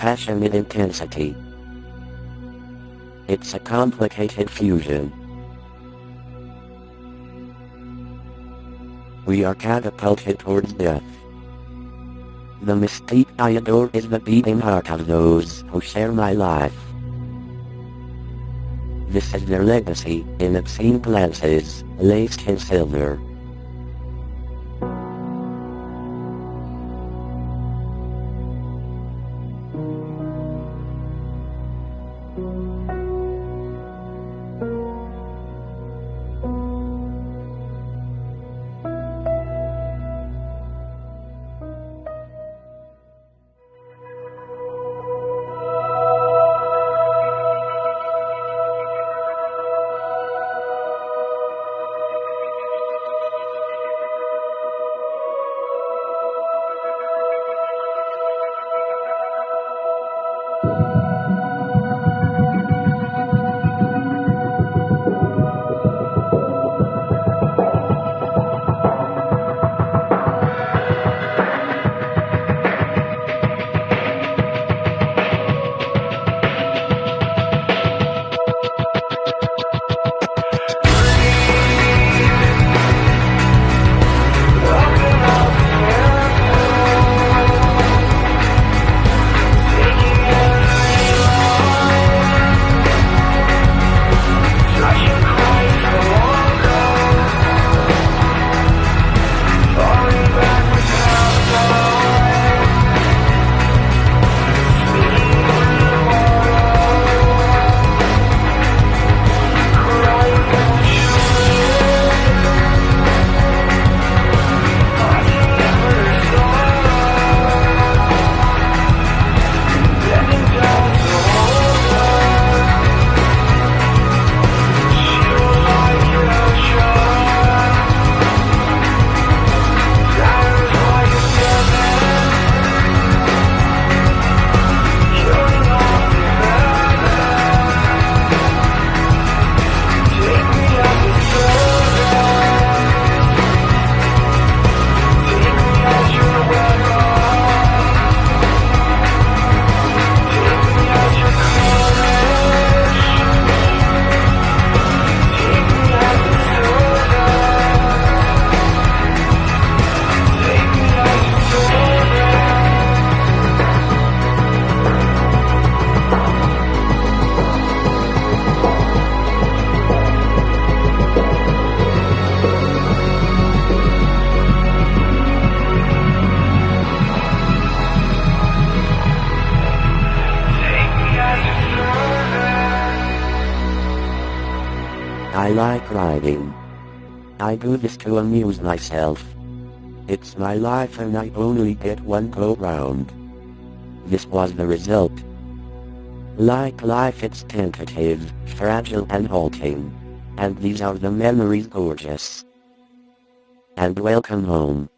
passionate intensity. It's a complicated fusion. We are catapulted towards death. The mystique I adore is the beating heart of those who share my life. This is their legacy, in obscene glances, laced in silver. I like riding. I do this to amuse myself. It's my life and I only get one go round. This was the result. Like life, it's tentative, fragile and halting. And these are the memories, gorgeous. And welcome home.